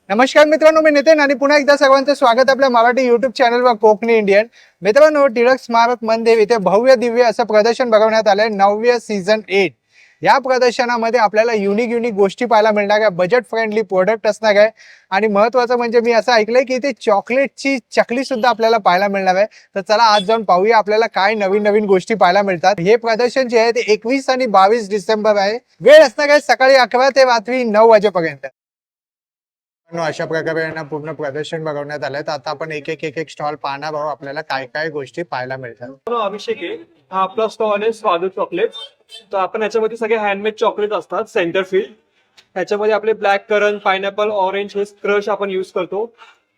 नमस्कार मित्रांनो, मी नितीन आणि पुन्हा एकदा सर्वांचं स्वागत आपल्या मराठी युट्यूब चॅनलवर कोकणी इंडियन. मित्रांनो, टिळक स्मारक मंदिर इथे भव्य दिव्य असं प्रदर्शन भरवण्यात आलंय 9व्या सीझन 8. या प्रदर्शनामध्ये आपल्याला युनिक गोष्टी पाहायला मिळणार आहे, बजेट फ्रेंडली प्रोडक्ट असणार आहे आणि महत्वाचं म्हणजे मी असं ऐकलंय की इथे चॉकलेटची चकली सुद्धा आपल्याला पाहायला मिळणार आहे. तर चला आज जाऊन पाहूया आपल्याला काय नवीन गोष्टी पाहायला मिळतात. हे प्रदर्शन जे आहे ते 21 आणि 22 डिसेंबर आहे. वेळ असणार आहे सकाळी 11 ते रात्री 9 वाजेपर्यंत. अशा प्रकारे यांना पूर्ण प्रदर्शन बघवण्यात आलंय. तर आता आपण एक स्टॉल पाहणार आहोत, आपल्याला काय काय गोष्टी पाहायला मिळतात. अभिषेक आहे. हा आपला स्टॉल आहे स्वादू चॉकलेट. तर आपण याच्यामध्ये सगळे हँडमेड चॉकलेट असतात सेंटर फील्ड. ह्याच्यामध्ये आपले ब्लॅक करंट, पायनॅपल, ऑरेंज हे क्रश आपण युज करतो.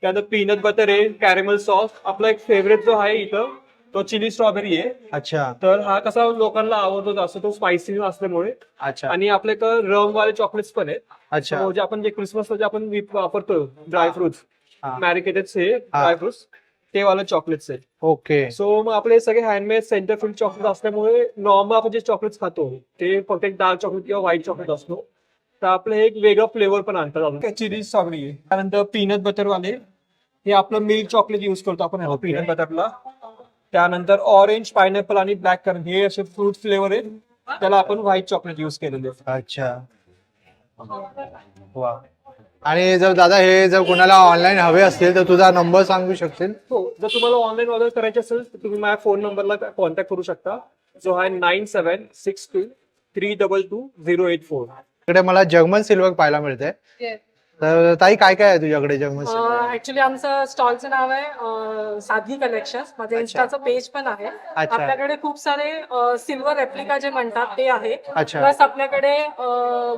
त्यानंतर पीनट बटर आहे, कॅरेमल सॉस. आपला एक फेवरेट जो आहे इथं तो चिली स्ट्रॉबेरी आहे. अच्छा तर हा कसा लोकांना आवडतो जास्त, तो स्पायसी असल्यामुळे. अच्छा आणि आपल्याकडे रम वाले चॉकलेट्स पण आहेत. अच्छा So, जे आपण जे क्रिसमसला जे आपण वापरतो ड्रायफ्रुट्स, हा. मॅरिकेटेड हे ड्रायफ्रुट्स, ते वाले चॉकलेट्स आहेत. ओके. सो मग आपले सगळे हँडमेड सेंटर फील्ड चॉकलेट असल्यामुळे नॉर्मल आपण जे चॉकलेट्स खातो ते फक्त एक डार्क चॉकलेट किंवा व्हाईट चॉकलेट असतो. तर आपलं एक वेगळं फ्लेवर पण आणतात अजून. चिली स्ट्रॉबेरी आहे. त्यानंतर पीनट बटर वाले हे आपलं मिल्क चॉकलेट युज करतो आपण पीनट बटरला. त्यानंतर ऑरेंज, पायनॅपल आणि ब्लॅक करंट हे असे फ्रूट फ्लेवर आहेत. त्याला आपण व्हाईट चॉकलेट युज केलेले. अच्छा वा. आणि जर दादा हे जर कोणाला ऑनलाईन हवे असतील तर तुझा नंबर सांगू शकशील? हो, जर तुम्हाला ऑनलाईन ऑर्डर करायची असेल तर तुम्ही माझ्या फोन नंबरला कॉन्टॅक्ट करू शकता, जो आहे 9762322084. इकडे मला जर्मन सिल्वर पाहायला मिळते. तर ताई काय काय आहे तुझ्याकडे जर्मन सिल्वर? ऍक्च्युली आमचं स्टॉलचं नाव आहे साधी कलेक्शन. माझं इन्स्टाचं पेज पण आहे. अच्छा. आपल्याकडे खूप सारे सिल्वर रेप्लिका जे म्हणतात ते आहे. अच्छा. प्लस आपल्याकडे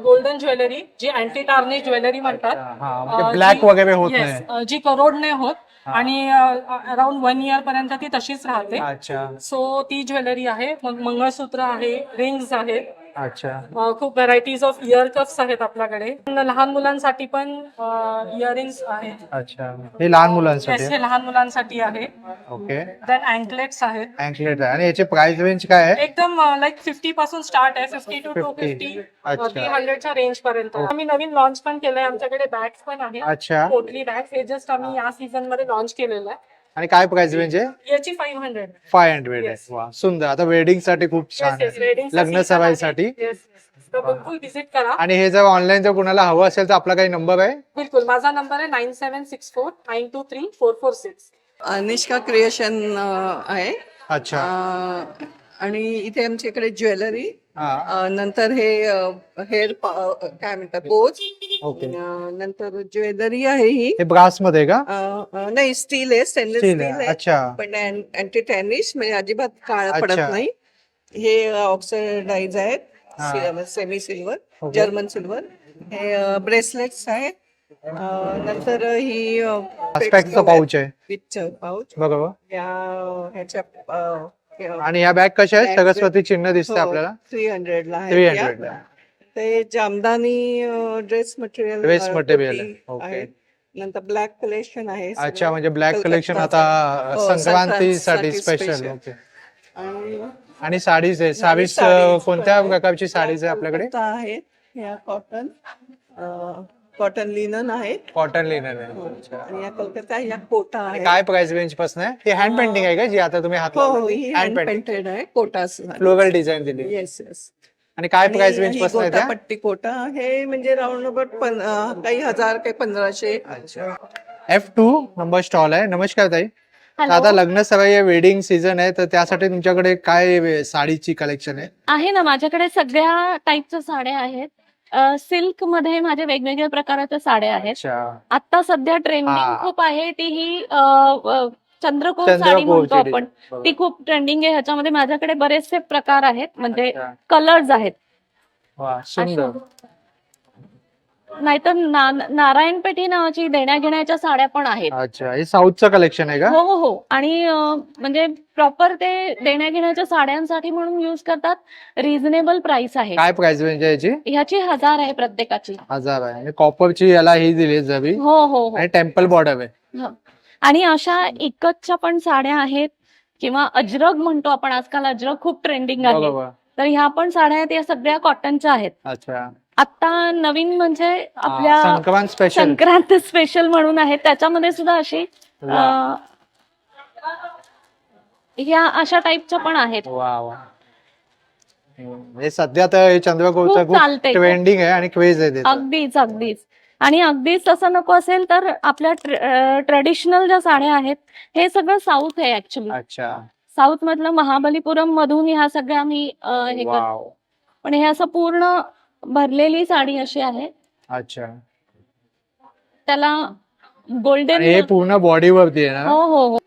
गोल्डन ज्वेलरी जी अँटी टार्निश ज्वेलरी म्हणतात. हा, म्हणजे ब्लॅक वगैरे होत नाही. जी करोडने होत आणि अराउंड 1 इयर पर्यंत ती तशीच राहते. अच्छा सो ती ज्वेलरी आहे. मग मंगळसूत्र आहे, रिंग्स आहेत. अच्छा खूप व्हरायटीज ऑफ इयर कप्स आहेत आपल्याकडे. लहान मुलांसाठी पण इयरिंग्स आहेत. अच्छा. हे लहान मुलांसाठी हे लहान मुलांसाठी आहे. ओके. देन अँकलेट्स आहेत. अँकलेट आहे. आणि याचे प्राइस रेंज काय आहे? एकदम लाईक 50 पासून स्टार्ट आहे. 50 to 250 अच्छा. 300च्या रेंज पर्यंत. आम्ही नवीन लॉन्च पण केलंय. आमच्याकडे बॅग्स पण आहेत. अच्छा. पोटली बॅग्स हे जस्ट आम्ही या सीझन मध्ये लॉन्च केलेलं आहे. आणि काय प्राइस रेंज आहे? याची 500. 500 आहे. Yes. वा, सुंदर. आता वेडिंग साठी खूप छान आहे, लग्न सराईसाठी. तर बिलकुल विजिट करा. आणि हे जर ऑनलाईन जर कोणाला हवं असेल तर आपला काही नंबर आहे? बिलकुल, माझा नंबर आहे 9764923446. निष्का क्रिएशन आहे. अच्छा. आणि इथे आमच्याकडे ज्वेलरी, हा. नंतर हे हेअर काय म्हणतात बोज, ओके. नंतर ज्वेलरी आहे ही. हे ब्रास मध्ये का? नाही, स्टील आहे, स्टेनलेस स्टील स्टील आहे. आहे. अच्छा पण अँटी टॅनिश म्हणजे अजिबात काळा पडत अच्छा. नाही. हे ऑक्सिडाइज हा. आहेत, semi silver, okay. German silver. हे ब्रेसलेट्स आहेत. नंतर ही स्पेक्सचं पाऊच आहे पिक्चर पाऊच बरोबर. या ह्याच्या आणि ह्या बॅग कशा आहेत? Bag- सरस्वती चिन्ह दिसते हो, आपल्याला. 300 ला आहे 300 या. ते jamdani dress material dress material आहे. ओके. आहे. नंतर ब्लॅक कलेक्शन आहे. अच्छा, म्हणजे ब्लॅक कलेक्शन आता हो, संक्रांतीसाठी संक्रांतीसाठी स्पेशल. special. ओके. आणि आणि साडीज आहे. साडीज साडीज कोणत्या पण प्रकारची साडीज आहे आपल्याकडे? कोलकाता आहेत. ह्या कॉटन लिनन आहेत. कॉटन लिनन आहे. आणि या कोलकाता ह्या कोटा आणि आहे. काय प्राइस रेंज पासून आहे? ही हँड पेंटिंग आहे का जी आता तुम्ही हात हो, ही हँड हँड पेंटिंग पेंटेड आहे. कोटास फ्लोरल डिझाईन दिली. Yes yes. आणि काय प्राइस रेंज ही पासून आहे त्या? गोटापट्टी कोटा हे म्हणजे राऊंड अबाउट काही हजार, काही 1500. F2 नंबर स्टॉल आहे. नमस्कार ताई. तर आता लग्न सराई वेडिंग सीझन आहे, तर त्यासाठी तुमच्याकडे काय साडीची कलेक्शन आहे? आहे ना, माझ्याकडे सगळ्या टाईपच्या साड्या आहेत. सिल्क मध्ये माझ्या वेगवेगळ्या प्रकाराच्या साड्या आहेत. अच्छा. आता सध्या ट्रेंडिंग हा. खूप आहे ती ही चंद्रकोर साडी म्हणतो चंद्रकोरची आपण. डिझाईन. ती खूप ट्रेंडिंग आहे. ह्याच्यामध्ये माझ्याकडे बरेचसे प्रकार आहेत, म्हणजे अच्छा. कलर्स आहेत. वा, सुंदर. नाहीतर नारायण पेठी नावाची देण्याघेण्याच्या साड्या पण आहेत. अच्छा, हे साऊथचं कलेक्शन आहे का? हो हो हो. आणि म्हणजे प्रॉपर ते देण्याघेण्याच्या साड्यांसाठी म्हणून युज करतात. रिझनेबल प्राइस आहे. काय प्राइस रेंज आहे याची? ह्याची 1000 आहे प्रत्येकाची. 1000 आहे. आणि कॉपरची याला ही दिली जबी हो हो हो. आणि टेम्पल बॉर्डर आहे. हं. आणि अशा इकतच्या पण साड्या आहेत, किंवा अजरक म्हणतो आपण, आजकाल अजरक खूप ट्रेंडिंग आहे. बरोबर. तर ह्या पण साड्या आहेत, या सगळ्या कॉटनच्या आहेत. अच्छा. आता नवीन म्हणजे आपल्या संक्रांत स्पेशल. संक्रांत स्पेशल म्हणून आहे, त्याच्यामध्ये सुद्धा अशी वा. ह्या अशा टाईपच्या पण आहेत. वा वा. हे सध्या तर हे चंद्रकोरचं खूप चालतंय, खूप ट्रेंडिंग आहे आणि क्रेज आहे त्याचं. अगदीच अगदीच. आणि अगदीच तसं नको असेल तर आपल्या ट्रेडिशनल ज्या साड्या आहेत हे सगळं साऊथ आहे ऍक्च्युली. अच्छा. साऊथ मधलं महाबलीपुरम मधून ह्या सगळ्या मी हे करते. वाव. पण हे असं पूर्ण भरलेली साडी अशी आहे, अच्छा. त्याला गोल्डन. आणि हे पूर्ण बॉडीवरती आहे हो ना? हो हो.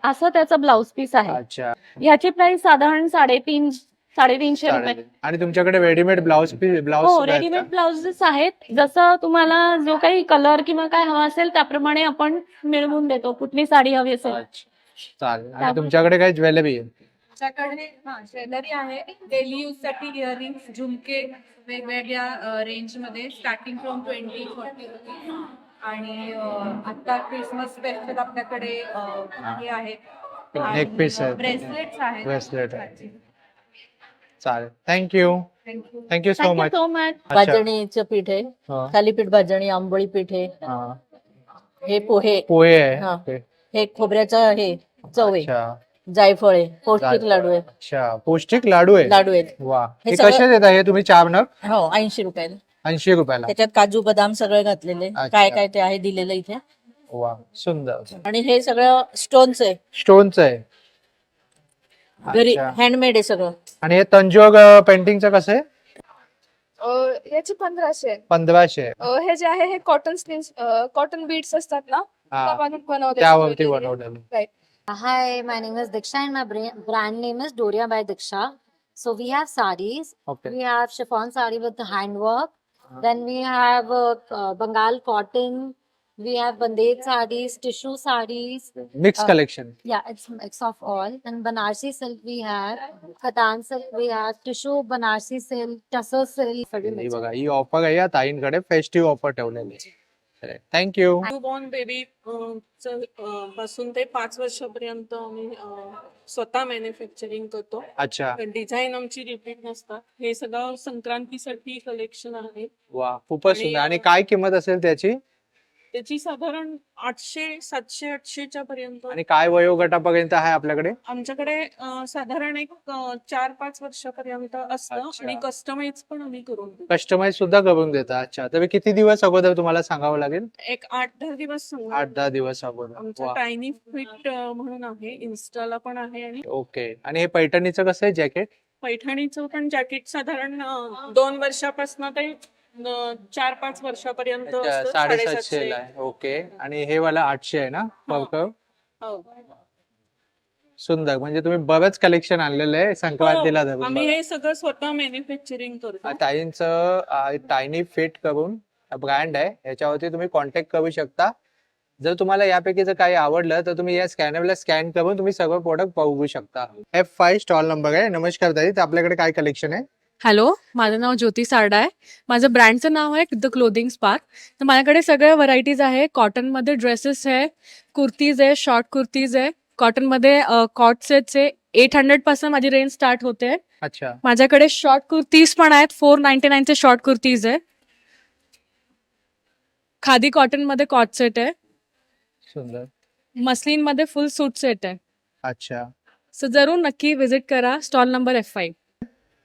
असं त्याचं ब्लाउज पीस आहे. अच्छा. ह्याची प्राइस साधारण 350 रुपये. आणि तुमच्याकडे रेडीमेड ब्लाउज हो, रेडीमेड ब्लाउजेस आहेत. जसं तुम्हाला जो काही कलर किंवा काय हवा असेल त्याप्रमाणे आपण मिळवून देतो, कुठली साडी हवी असेल. चालेल. आणि तुमच्याकडे काय ज्वेलरी आहे? आमच्याकडे ज्वेलरी आहे, डेली यूज साठी इयरिंग्स, झुमके वेगवेगळ्या रेंज मध्ये स्टार्टिंग फ्रॉम 20-40 रुपीज. आणि आता क्रिसमस स्पेशल आपल्याकडे हे आहे, नेक पीस आहे. ब्रेसलेट्स आहेत. ब्रेसलेट आहे. चालेल. Thank you. Thank you. Thank you so thank you much. So much. भाजणीचं पीठ आहे, थालीपीठ भाजणी, आंबोळी पीठ आहे, हे पोहे, पोहे आहे. हा. ओके. हे खोबऱ्याचं हे चव आहे, अच्छा. जायफळ आहे, पौष्टिक लाडू आहे, अच्छा. पौष्टिक लाडू आहे. लाडू आहेत. वा. हे हे सगळं- कसे देता हे तुम्ही 4 नग? हो 80 रुपयाला. 80 रुपयाला. त्याच्यात काजू बदाम सगळे घातलेले, अच्छा. काय काय ते आहे दिलेलं इथे. वा. सुंदर. आणि हे सगळं स्टोनचं आहे, स्टोनचं आहे. घरी अच्छा. हँडमेड आहे सगळं. आणि हे तंजोग पेंटिंगचं कसं आहे? याचे 1500 आहे. 1500. हे जे आहे हे कॉटन बीड्स असतात ना, हा. त्यापासून बनवलेले त्यावरती jewelry आहे. बनवलेलं. Hi, my name is Diksha and my brand name is Doria by Diksha. So we have sarees. Okay. We have chiffon saree with the handwork. Then we have Bengal cotton. We have bandage sarees, tissue sarees. Mix collection. Yeah, it's mix of all. And Banarsi silk we have, Khatan silk we have, tissue Banarsi silk, tussar silk. ही बघा, ही offer आहे या ताईंकडे, festive offer ठेवलेली आहे. Thank you. Newborn baby पासून ते 5 वर्षापर्यंत आम्ही स्वतः मॅन्युफॅक्चरिंग करतो. अच्छा. डिझाईन आमची रिपीट नसतात. हे सगळं संक्रांतीसाठी कलेक्शन आहे. वा. खूपच सुंदर. आणि काय किंमत असेल त्याची? त्याची साधारण 800, 700, 800च्या पर्यंत. आणि काय वयोगटापर्यंत आहे आपल्याकडे? आमच्याकडे साधारण एक 4-5 वर्षापर्यंत असतं. अच्छा. आणि कस्टमाइज पण आम्ही करून देतो. कस्टमाइज सुद्धा करून देता? अच्छा. तर किती दिवस अगोदर तुम्हाला सांगावं लागेल? एक 8-10 दिवस सांगू. 8-10 दिवस अगोदर. आमचं वा. टायनी फिट म्हणून आहे, इन्स्टाला पण आहे. आणि ओके. आणि हे पैठणीचं कसं आहे जॅकेट? पैठणीचं पण जॅकेट साधारण 2 वर्षापासून ते 4-5 वर्षापर्यंत असतं. 750 ला आहे. ओके. आणि हे वाला 800 आहे ना? पर्कव. हो. सुंदर. म्हणजे तुम्ही बरंच कलेक्शन आणलेलं आहे संक्रांतीला धरून. आम्ही हे सगळं स्वतः मॅन्युफॅक्चरिंग करतो. ताईंचं टायनी फिट करून ब्रँड आहे, याच्यावरती तुम्ही कॉन्टॅक्ट करू शकता. जर तुम्हाला यापैकी जर काही आवडलं तर तुम्ही या स्कॅनरला स्कॅन करून तुम्ही सगळं प्रोडक्ट बघू शकता. F5 स्टॉल नंबर आहे. नमस्कार ताई, तर आपल्याकडे काय कलेक्शन आहे? हॅलो, माझं नाव ज्योती सारडा आहे. माझं ब्रँडचं नाव आहे द क्लोदिंग स्पार्क. तर माझ्याकडे सगळ्या व्हरायटीज आहे. कॉटनमध्ये ड्रेसेस आहे, कुर्तीज आहे, शॉर्ट कुर्तीज आहे. कॉटनमध्ये कॉट सेट्स आहे. 800 पासून माझी रेंज स्टार्ट होते. अच्छा. माझ्याकडे शॉर्ट कुर्तीज पण आहेत. 499 चे शॉर्ट कुर्तीज आहे. खादी कॉटन मध्ये कॉट सेट आहे. सुंदर. मस्लिन मध्ये फुल सूट सेट आहे. अच्छा. सो जरूर नक्की विजिट करा. Stall number F5.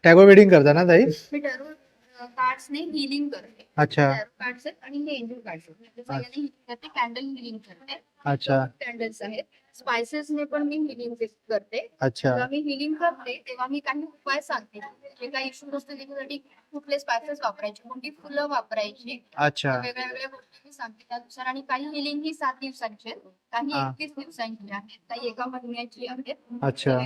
टॅगो वेडिंग करता ना ताई? मी कार्ड्सने हिलिंग करते. अच्छा. कार्ड्स आणि हे एंजल कार्ड्स ते कॅन्डल हिलिंग करते. अच्छा. कॅन्डल्स आहेत. स्पायसेसने पण मी हिलिंग करते. अच्छा. जेव्हा मी हिलिंग करते तेव्हा मी काही उपाय सांगते. जे काही इश्यूज असतील त्याच्यासाठी कुठले स्पायसेस वापरायचे, कोणती फुलं वापरायची, अच्छा. वेगळ्या वेगळ्या गोष्टी मी सांगते त्यानुसार. आणि काही हिलिंग ही 7 दिवसांची आहेत, काही हा. 21 दिवसांची आहेत, काही 1 महिन्याची आहेत. अच्छा.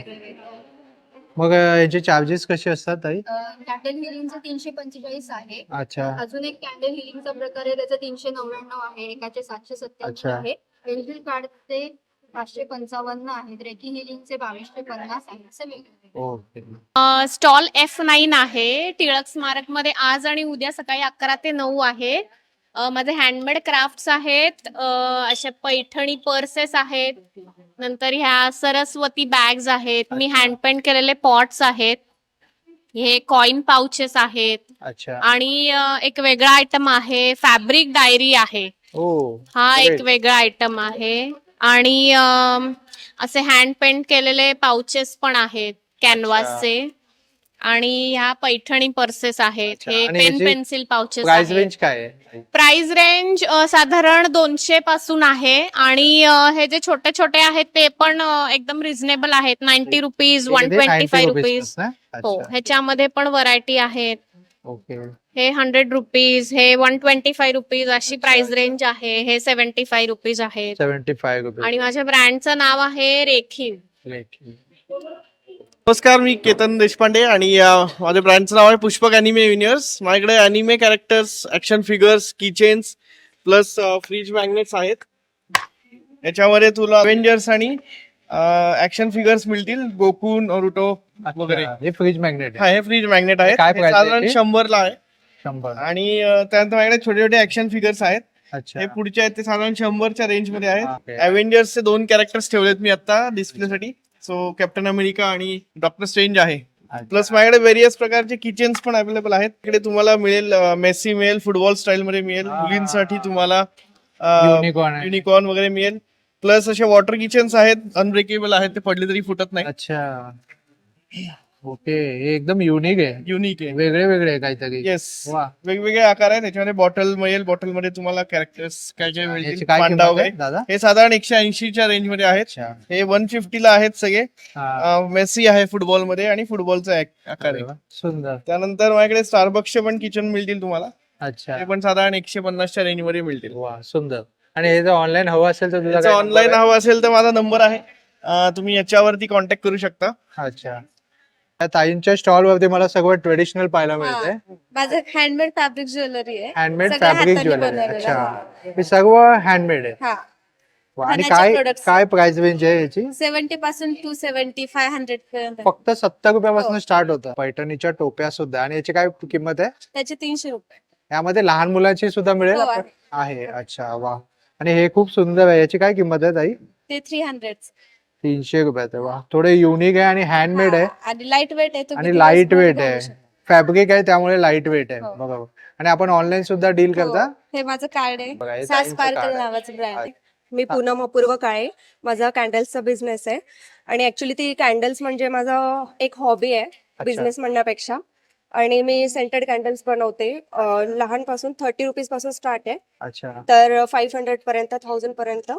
मग याचे चार्जेस कसे असतात ताई? कॅन्डल हिलिंगचं 345 आहे. अच्छा. अजून एक कॅन्डल हिलिंगचा प्रकार आहे, त्याचं 399 आहे. एकाचे 787 अच्छा. आहे. एंजल कार्डचे 555 आहेत. रेकी हिलिंगचे 2250 आहेत. असे वेगवेगळे. ओके. स्टॉल F9 आहे. टिळक स्मारक मध्ये आज आणि उद्या सकाळी 11 ते 9 आहे. माझे हँडमेड क्राफ्ट्स आहेत. अशा पैठणी पर्सेस आहेत. नंतर ह्या सरस्वती बॅग्स आहेत. मी हँड पेंट केलेले पॉट्स आहेत. हे कॉइन पाउचेस आहेत अच्छा. आणि एक वेगळा आयटम आहे फॅब्रिक डायरी आहे. ओ हा great. एक वेगळा आयटम आहे आणि असे हँड पेंट केलेले पाउचेस पण आहेत कॅनव्हासचे आणि ह्या पैठणी पर्सेस आहेत. अच्छा. हे आणि पेन याची पेन्सिल पाउचेस प्राइस आहेत. रेंज काय आहे? प्राइस रेंज साधारण 200 पासून आहे आणि हे जे छोटे छोटे आहेत ते पण एकदम रिझनेबल आहेत. 90 रुपीज, हे किती? 90 125 रुपीज रुपीज. ना? हो, अच्छा. ह्याच्यामध्ये पण व्हरायटी आहेत. ओके. हे 100 रुपीज, हे 125 रुपीज अशी प्राइस रेंज आहे. हे 75 रुपीज आहेत 75 रुपीज. आणि माझ्या ब्रँडचं नाव आहे रेखीव. Great. नमस्कार, मी केतन देशपांडे आणि माझ्या ब्रँडचं नाव आहे पुष्पक अॅनिमे युनिवर्स. माझ्याकडे anime characters, action figures, keychains plus fridge magnets आहेत. याच्यामध्ये तुला अवेंजर्स आणि ऍक्शन फिगर्स मिळतील, गोकू, नरुटो वगैरे. अच्छा, हे फ्रीज मॅग्नेट हा, आहे. हे फ्रीज मॅग्नेट आहे. काय हे price आहे साधारण याची? 100ला आहे 100. आणि त्यानंतर माझ्याकडे छोटे छोटे ऍक्शन फिगर्स आहेत. अच्छा. हे पुढचे आहेत ते साधारण 100च्या रेंज मध्ये आहेत. Okay. अवेंजर्सचे 2 कॅरेक्टर्स ठेवलेत मी आता डिस्प्लेसाठी. सो कॅप्टन अमेरिका आणि डॉक्टर स्ट्रेंज आहे. प्लस माझ्याकडे व्हेरियस प्रकारचे किचन्स पण अवेलेबल आहेत. इकडे तुम्हाला मिळेल मेसी मिळेल, फुटबॉल स्टाईल मध्ये मिळेल, मुलींसाठी तुम्हाला युनिकॉर्न आहे. युनिकॉर्न वगैरे मिळेल. प्लस असे वॉटर किचन्स आहेत, अनब्रेकेबल आहेत, ते पडले तरी फुटत नाही. अच्छा. ओके, हे एकदम युनिक आहे. युनिक आहे. वेगळे वेगळे आहे काहीतरी. येस, वा. वेगवेगळे आकार आहेत. त्याच्यामध्ये बॉटल मिळेल, बॉटल मध्ये तुम्हाला कॅरेक्टर्स काय काय याची मिळतील, काय पांडा किंमत वगैरे. आहे दादा? हे साधारण 180च्या रेंज मध्ये आहेत. अच्छा. हे 150ला आहेत सगळे. हा. मेसी आहे फुटबॉल मध्ये आणि फुटबॉलचा आकार अरे आहे. वा, सुंदर. त्यानंतर माझ्याकडे स्टारबक्सचे पण किचन मिळतील तुम्हाला. अच्छा. ते पण साधारण 150च्या रेंज मध्ये मिळतील. वा, सुंदर. आणि हे जर ऑनलाईन हवं असेल तर तुझा ऑनलाईन हवं असेल तर माझा नंबर आहे. तुम्ही याच्यावरती कॉन्टॅक्ट करू शकता. अच्छा. त्या ताईंच्या स्टॉल वरती मला सगळं ट्रेडिशनल पाहायला मिळतंय. माझं हँडमेड फॅब्रिक ज्वेलरी आहे. हँडमेड सगळं फॅब्रिक हाताने ज्वेलरी. बनवलेलं. अच्छा, हे सर्व हँडमेड आहे. हा, वा, आणि खाण्याचे काय products. काय प्राइस रेंज आहे याची? 70 पासून 270, 500 पर्यंत. फक्त 70 रुपयापासून हो. स्टार्ट होतं. पैठणीच्या टोप्या सुद्धा. आणि याची काय किंमत आहे? त्याचे 300 रुपये. यामध्ये लहान मुलांची सुद्धा मिळेल? हो, आहे. आहे. अच्छा, वा. आणि हे खूप सुंदर आहे. याची काय किंमत आहे ताई? ते 300. 300 रुपयात आहे. वा, थोडे युनिक आहे आणि हँडमेड आहे आणि लाईट वेट आहे. तुम्ही आणि लाईट दिवसभर वेट घालू आहे. शकता. फॅब्रिक आहे त्यामुळे लाईट वेट आहे. हो. बघा. आणि आपण ऑनलाईन सुद्धा डील करता? हो. हे माझं कार्ड बघा, हे आहे. सास ताईंचं स्पार्कल card आहे. नावाचं ब्रँड आहे. मी पूनम अपूर्व काळे. माझा कॅन्डल्सचा बिझनेस आहे आणि ऍक्च्युली ती कॅन्डल्स म्हणजे माझा एक हॉबी आहे बिझनेस म्हणण्यापेक्षा. आणि मी सेंटेड कॅन्डल्स बनवते. लहानपासून 30 रुपीज पासून स्टार्ट आहे. अच्छा. तर 500 पर्यंत, 1000 पर्यंत.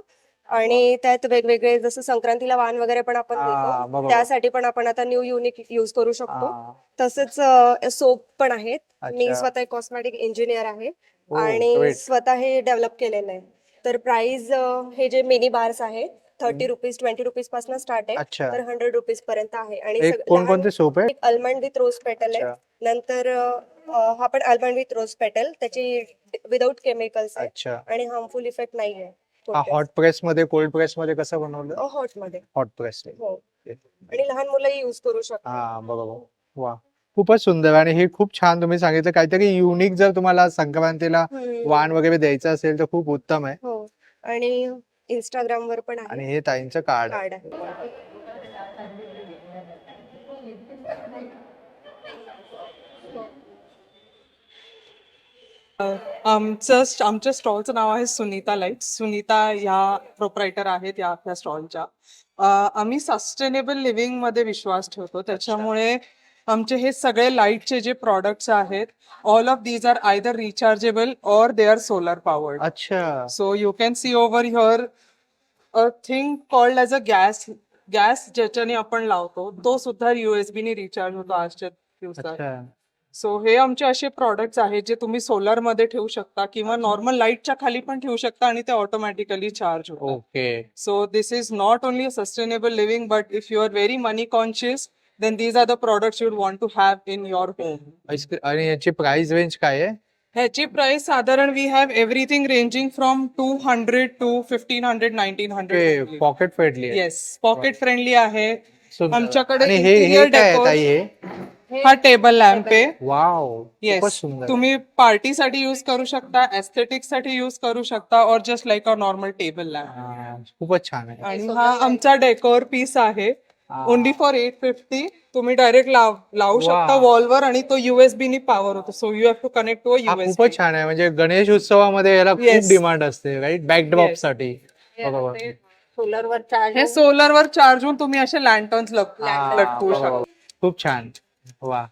आणि त्यात वेगवेगळे जसं संक्रांतीला वाण वगैरे पण आपण देतो, बरोबर. त्यासाठी पण आपण आता न्यू युनिक यूज करू शकतो. हा. तसंच सोप पण आहेत. मी अच्छा. स्वतः कॉस्मेटिक इंजिनियर आहे Oh, आणि great. स्वतः हे डेव्हलप केलेलं आहे. तर प्राइस हे जे मिनी बार्स आहे 30 रुपीज, 20 रुपीज पासून स्टार्ट आहे. अच्छा. तर 100 रुपीज पर्यंत आहे. आणि एक कोणकोणते सोप आहे? अल्मंड विथ रोज पेटल आहे. नंतर हा पण अल्मंड विथ रोज पेटल, त्याची विदाउट केमिकल्स आहे अच्छा. आणि हार्मफुल इफेक्ट नाहीये. हा, हॉट प्रेस मध्ये, कोल्ड प्रेस मध्ये कसं बनवलं? हॉट मध्ये. Hot press. हो. आणि लहान मुलंही युज करू शकतात. हा, बरोबर. वा, खूपच सुंदर. आणि हे खूप छान तुम्ही सांगितलं. काहीतरी युनिक जर तुम्हाला संक्रांतीला वाण वगैरे द्यायचं असेल तर खूप उत्तम आहे. हो. आणि इंस्टाग्राम वर पण आणि आहे, हे ताईंचं कार्ड कार्ड आहे. आमच्या स्टॉलचं नाव आहे सुनीता लाईट. सुनीता ह्या प्रोप्रायटर आहेत या स्टॉलच्या. आम्ही सस्टेनेबल लिव्हिंग मध्ये विश्वास ठेवतो, त्याच्यामुळे आमचे हे सगळे लाईटचे जे प्रॉडक्ट्स आहेत, all of these are either rechargeable or they are solar powered. अच्छा. So you can see over here a thing called as a gas ज्याच्याने आपण लावतो, तो सुद्धा USB ने रिचार्ज होतो आजच्या दिवसात. अच्छा. सो हे आमचे असे प्रॉडक्ट्स आहेत जे तुम्ही सोलर मध्ये ठेवू शकता किंवा नॉर्मल लाईटच्या खाली पण ठेवू शकता आणि ते ऑटोमॅटिकली चार्ज होतात. Okay. So this is not only a sustainable living, but if you are very money conscious, then these are the products you would want to have in your home. आणि याची price range काय आहे? ह्याची price साधारण we have everything ranging from 200 to 1500, 1900. Pocket friendly आहे. Yes, pocket friendly आहे. सुंदर. आमच्याकडे आणि हे interior काय आहे decor- ताई हे? हा टेबल लॅम्प आहे. वाव, खूपच येस, सुंदर. तुम्ही पार्टीसाठी यूज करू शकता, एस्थेटिक्स साठी यूज करू शकता, और just like a normal table lamp. खूपच छान आहे. आणि हा आमचा डेकोर पीस आहे. Only for 850. तुम्ही डायरेक्ट लावू शकता वा. वॉलवर आणि तो USB नी पॉवर होतो. So you have to connect to हा USB. खूपच छान आहे. म्हणजे गणेश उत्सवामध्ये याला खूप Yes. डिमांड असते, राईट? Backdrop Yes. साठी. बरोबर. सोलरवर चार्ज हे सोलरवर चार्ज होऊन तुम्ही असे लँटर्न्स हा, लटकवू शकता. बरोबर. खूप छान. वा.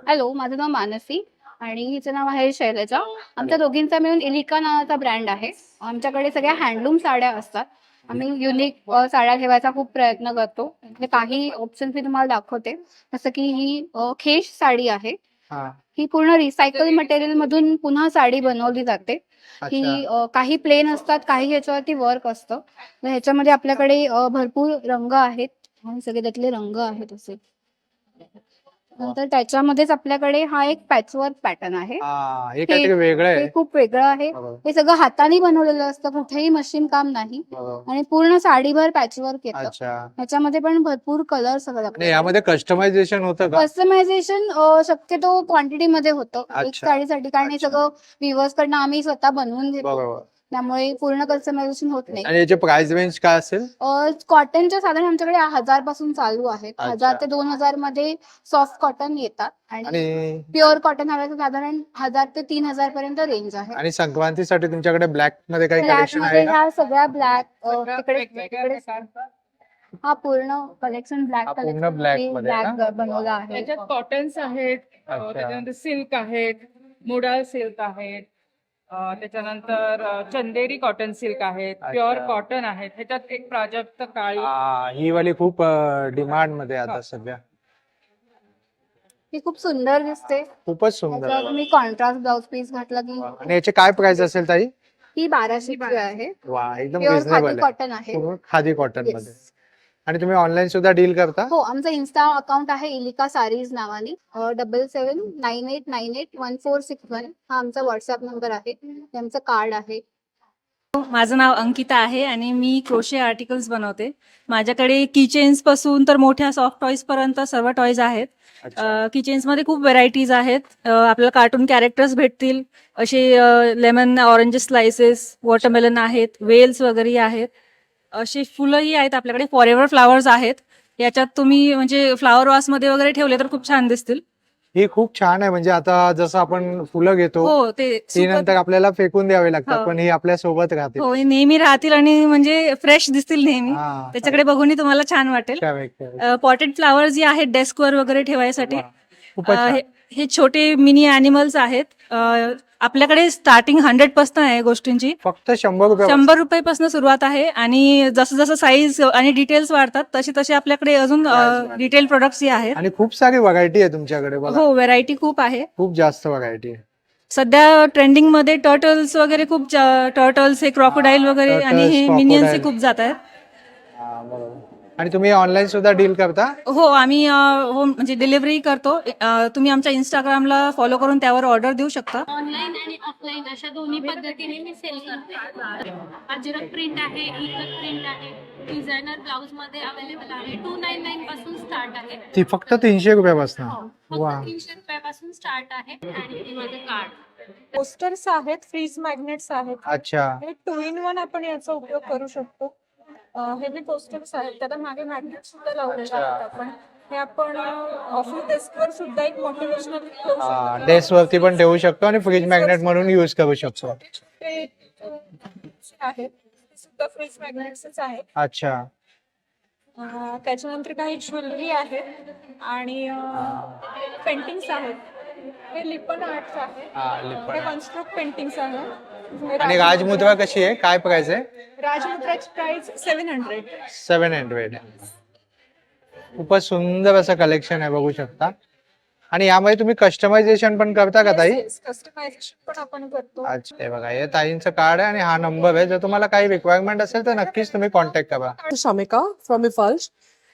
हॅलो, माझं नाव मानसी आणि हिचं नाव आहे शैलजा. आमच्या दोघींचा मिळून इलिका नावाचा ब्रँड आहे. आमच्याकडे सगळ्या हँडलूम साड्या असतात. आम्ही युनिक साड्या ठेवायचा खूप प्रयत्न करतो. म्हणजे काही ऑप्शन मी तुम्हाला दाखवते. जसं की ही खेश साडी आहे. हा. ही पूर्ण रिसायकल मटेरियल मधून पुन्हा साडी बनवली जाते. ही अच्छा. काही प्लेन असतात, काही ह्याच्यावरती वर्क असतं. तर ह्याच्यामध्ये आपल्याकडे भरपूर रंग आहेत आणि सगळे त्यातले रंग आहेत असे. नंतर त्याच्यामध्येच आपल्याकडे हा एक पॅचवर्क पॅटर्न आहे. हा, हे काहीतरी वेगळं हे आहे. खूप वेगळं आहे. बरोबर. हे सगळं हाताने बनवलेलं असतं, कुठेही मशीन काम नाही बरोबर. आणि पूर्ण साडीभर पॅचवर्क येतं. अच्छा. ह्याच्यामध्ये पण भरपूर कलर्स आणि यामध्ये कस्टमायझेशन होतं का? कस्टमायझेशन शक्यतो क्वांटिटी मध्ये होतं एक अच्छा. साडीसाठी, कारण हे अच्छा. सगळं व्ह्युअर्स कडनं आम्ही स्वतः बनवून घेतो. बरोबर. त्यामुळे पूर्ण कस्टमायझेशन होत नाही. आणि याचे प्राइस रेंज काय असेल? कॉटनच्या साधारण आमच्याकडे 1000 पासून चालू आहेत. अच्छा. 1000 ते 2000 मध्ये सॉफ्ट कॉटन येतात आणि आणि प्युअर कॉटन हव्याचं साधारण 1000 ते 3000 पर्यंत रेंज आहे. आणि संक्रांतीसाठी तुमच्याकडे ब्लॅक मध्ये काही ब्लॅक कलेक्शन मध्ये आहे का? ह्या सगळ्या ब्लॅक तिकडे वेगवेगळ्या हा पूर्ण कलेक्शन ब्लॅक हा पूर्ण black मध्ये आहे ब्लॅक बनवला आहे. त्याच्यात कॉटन्स आहेत, अच्छा. त्याच्यानंतर सिल्क आहेत, मोडाल सिल्क आहेत, त्याच्यानंतर चंदेरी कॉटन सिल्क आहेत, अच्छा. प्युअर कॉटन आहेत. ह्याच्यात एक प्राजक्त काळी हा, ही वाली खूप डिमांड मध्ये आता सध्या. ही खूप सुंदर दिसते. खूपच सुंदर. त्याच्यावर तुम्ही कॉन्ट्रास्ट ब्लाउज पीस घातला की आणि याचे काय प्राइस असेल ताई? ही 1200 ची आहे. वा, एकदम प्युअर रिझनेबल खादी आहे. कॉटन आहे. पूर्ण खादी कॉटन Yes. मध्ये. आणि तुम्ही ऑनलाईन सुद्धा डील करता? हो, आमचं इन्स्टा अकाउंट आहे इलिका सारीज नावाने. 7798981461 हा आमचा व्हॉट्सअप नंबर आहे. हे आमचं कार्ड आहे. माझं नाव अंकिता आहे आणि मी क्रोशे आर्टिकल्स बनवते. माझ्याकडे किचेन्स पासून तर मोठ्या सॉफ्ट टॉईज पर्यंत सर्व टॉईज आहेत. किचेन्स मध्ये खूप व्हरायटीज आहेत. आपल्याला कार्टून कॅरेक्टर्स भेटतील, असे लेमन ऑरेंज स्लाइसेस, वॉटरमेलन आहेत, वेल्स वगैरे आहेत, असे फुलंही आहेत आपल्याकडे. फॉरेव्हर फ्लावर्स आहेत. याच्यात तुम्ही म्हणजे फ्लावर वास मध्ये वगैरे ठेवले तर खूप छान दिसतील. ही खूप छान आहे. म्हणजे आता जसं आपण फुलं घेतो हो, ते ती सुकत- नंतर आपल्याला फेकून द्यावे लागतात, हो. पण ही आपल्या सोबत राहते. हो, हे नेहमी राहतील आणि म्हणजे फ्रेश दिसतील नेहमी. हा, त्याच्याकडे बघूनही तुम्हाला छान वाटेल. correct, correct. पॉटेड फ्लावर्स जे आहेत डेस्कवर वगैरे ठेवायसाठी. वा, खूपच छान. हे छोटे मिनी अॅनिमल्स आहेत. आपल्याकडे स्टार्टिंग 100 पासून आहे गोष्टींची. फक्त 100 रुपये. 100 रुपयापासून सुरुवात आहे आणि जसं जसं साईज आणि डिटेल्स वाढतात तसे तसे आपल्याकडे अजून डिटेल प्रोडक्ट्स आहेत. आणि खूप सारी व्हरायटी आहे तुमच्याकडे बघा. हो, व्हरायटी खूप आहे. खूप जास्त व्हरायटी आहे. सध्या ट्रेंडिंग मध्ये टर्टल्स वगैरे खूप टर्टल्स हे क्रोकोडाईल वगैरे आणि turtles, हे मिनियन्स crocodile. खूप जात आहेत. हा, बरोबर. आणि तुम्ही ऑनलाईन सुद्धा डील करता? हो, आम्ही म्हणजे डिलिव्हरी करतो. तुम्ही आमच्या इंस्टाग्रामला फॉलो करून त्यावर ऑर्डर देऊ शकता. ऑनलाईन आणि ऑफलाईन अशा दोन्ही पद्धतीने मी सेल करते. अजरक प्रिंट आहे, इकत प्रिंट आहे, डिझायनर ब्लाउज मध्ये अवेलेबल आहे. 299 पासून स्टार्ट आहे. ती फक्त 300 रुपयापासून. वा, फक्त 300 रुपयापासून स्टार्ट आहे. आणि हे माझं कार्ड. पोस्टर्स आहेत, फ्रीज मॅग्नेट्स आहेत. अच्छा. हे 2 in 1 आपण याचा उपयोग करू शकतो. हे बी पोस्टर्स आहेत, त्याला मागे मॅग्नेट सुद्धा लावलेले आहेत आपण. हे आपण ऑफिस डेस्कवर सुद्धा एक मोटिवेशनल डेस्क वरती पण ठेवू शकतो आणि फ्रीज मॅग्नेट म्हणून युज करू शकतो. आहेत, ते सुद्धा फ्रीज मॅग्नेट्सच आहेत. अच्छा. त्याच्यानंतर काही ज्वेलरी आहेत आणि पेंटिंग्स आहेत. हे लिपन आर्ट्स आहेत. हा, लिपण. हे कन्स्ट्रक्ट पेंटिंग्स आहेत. आणि राजमुद्रा कशी आहे? काय प्राइस आहे? राजमुद्राची प्राइस 700. 700. खूपच सुंदर असं कलेक्शन आहे, बघू शकता. आणि यामध्ये तुम्ही कस्टमायझेशन पण करता का ताई? कस्टमायझेशन पण आपण करतो. अच्छा, हे बघा, हे ताईंचं कार्ड आहे आणि हा नंबर आहे. जर तुम्हाला काही रिक्वायरमेंट असेल तर नक्कीच तुम्ही कॉन्टॅक्ट करा. Shamika from Ifalj.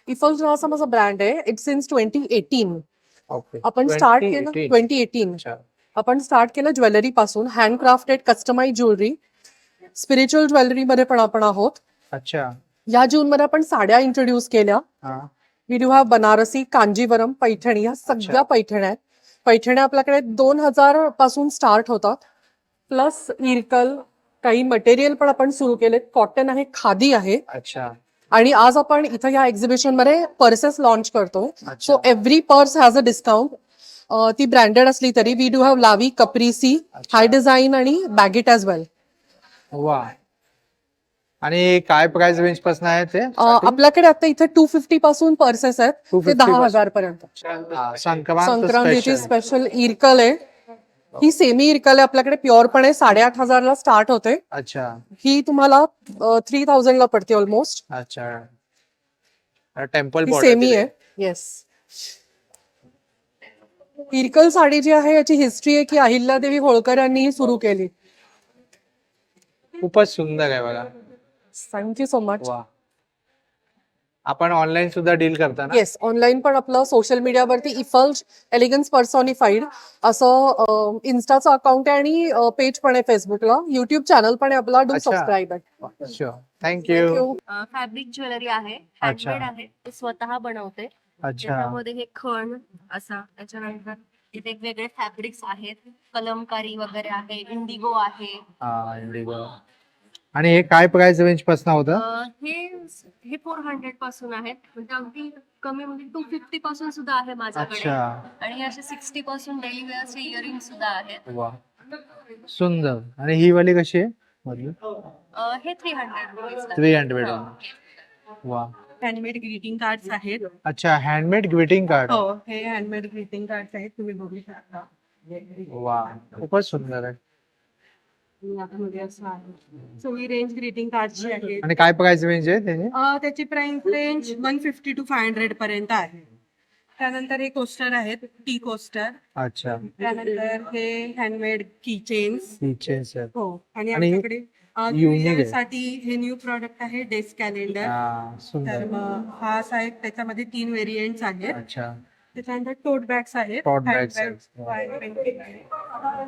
Ifalj नावाचा माझा ब्रँड आहे. It since 2018. ओके. आपण स्टार्ट केलं 2018. अच्छा. आपण स्टार्ट केलं ज्वेलरी पासून. Handcrafted customise jewellery, spiritual jewellery मध्ये पण आपण आहोत. अच्छा. या जून मध्ये आपण साड्या इंट्रोड्यूस केल्या. हा. We do have Banarasi, Kanjivaram, Paithani, या सगळ्या पैठण्या आहेत. पैठण्या आपल्याकडे 2000 पासून स्टार्ट होतात. प्लस इरकल, काही मटेरियल पण आपण सुरू केलेत. कॉटन आहे, खादी आहे. अच्छा. आणि आज आपण इथं या एक्झिबिशन मध्ये पर्सेस लॉन्च करतो. So every purse has a discount. ती ब्रँडेड असली तरी वी डू हॅव लावी, कप्रिसी, हाय डिझाईन आणि बॅगेट ॲज वेल. वा. आणि काय प्राइस रेंज पासून आहे ते आपल्याकडे आता इथे 250 पासून पर्सेस आहेत ते 250 10,000 पर्यंत. संक्रांतीची स्पेशल इरकल आहे. ही सेमी इरकल आहे आपल्याकडे, प्युअर पण आहे, 8,500 ला स्टार्ट होते. अच्छा ही तुम्हाला 3,000 ला पडते ऑलमोस्ट. अच्छा. टेम्पल ही सेमी आहे. येस. इरकल साडी जी आहे याची हिस्ट्री आहे की अहिल्यादेवी होळकर यांनी सुरू केली. खूपच सुंदर आहे बघा. Thank you so much. वा. आपण ऑनलाईन सुद्धा डील करता ना? येस, ऑनलाईन पण आपलं सोशल मीडियावरती इफल्ज एलिगन्स पर्सॉनिफाईड असं इन्स्टाचं अकाउंट आहे आणि पेज पण आहे फेसबुकला. युट्यूब चॅनल पण आहे आपला. डू अच्छा. सबस्क्राईब आहे. शुअर. थँक्यू. फॅब्रिक ज्वेलरी आहे, अच्छा. हँडमेड आहे, ते स्वतः बनवते. अच्छा. त्याच्यामध्ये हे खण असा, त्याच्यानंतर इथे वेगवेगळे फॅब्रिक्स आहेत, कलमकारी वगैरे आहे, इंडिगो आहे. हा, इंडिगो. आणि हे काय प्राइस रेंज पासून होतं? हे 400 पासून आहेत, म्हणजे अगदी कमी, म्हणजे 250 पासून सुद्धा आहे माझ्याकडे. अच्छा. आणि असे 60 पासून डेली वेअरचे इयरिंग सुद्धा आहेत. वा. सुंदर. आणि ही वाली कशी आहे? हे 300 रुपीजला. 300. वा. हँडमेड ग्रीटिंग कार्ड्स आहेत. अच्छा, हँडमेड ग्रीटिंग कार्ड. हो, हे हँडमेड ग्रीटिंग कार्ड्स आहेत, तुम्ही बघू शकता. वा, खूपच सुंदर आहे. यामध्ये असं आहे. सो ही रेंज ग्रीटिंग कार्डची आहे. आणि काय प्राइस रेंज आहे त्याची? त्याची प्राइस रेंज 150 to 500 पर्यंत आहे. त्यानंतर हे कोस्टर आहेत, टी कोस्टर. अच्छा. त्यानंतर हे हँडमेड कीचेन्स. किचन्स आहेत. हो, आणि आणि आमच्याकडे unique आहे. साठी हे न्यू प्रॉडक्ट आहे, डेस्क कॅलेंडर. हा, तर सुंदर. मग हा असा आहे, त्याच्यामध्ये 3 व्हेरियंट्स आहेत. अच्छा. त्याच्यानंतर टोट बॅग्स आहेत, Tote bags आहेत.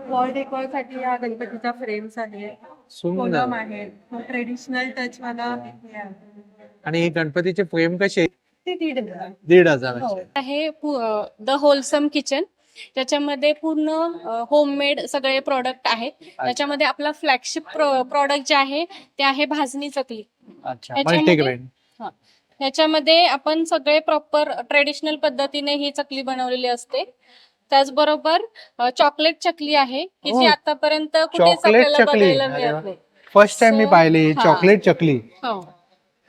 वॉल डेकोर साठी या गणपतीच्या फ्रेम्स आहेत, सुंदर. कोलम आहेत, ट्रेडिशनल टच वाला हे आहे. आणि ही गणपतीची फ्रेम कशी आहे? ते 1,500. 1,500. आहे द होलसम किचन. त्याच्यामध्ये पूर्ण होममेड सगळे प्रोडक्ट आहेत. त्याच्यामध्ये आपला फ्लॅगशिप प्रोडक्ट जे आहे ते आहे भाजणी चकली. अच्छा. ह्याच्यामध्ये- मल्टीग्रेन. ह्याच्यामध्ये आपण सगळे प्रॉपर ट्रेडिशनल पद्धतीने ही चकली बनवलेली असते. त्याचबरोबर चॉकलेट चकली आहे की जी Oh, आतापर्यंत कुठेच चॉकलेट आपल्याला चकली. बघायला अरे मिळत वा. नाही. फर्स्ट टाइम मी So, पाहिली हा. चॉकलेट चकली. हो.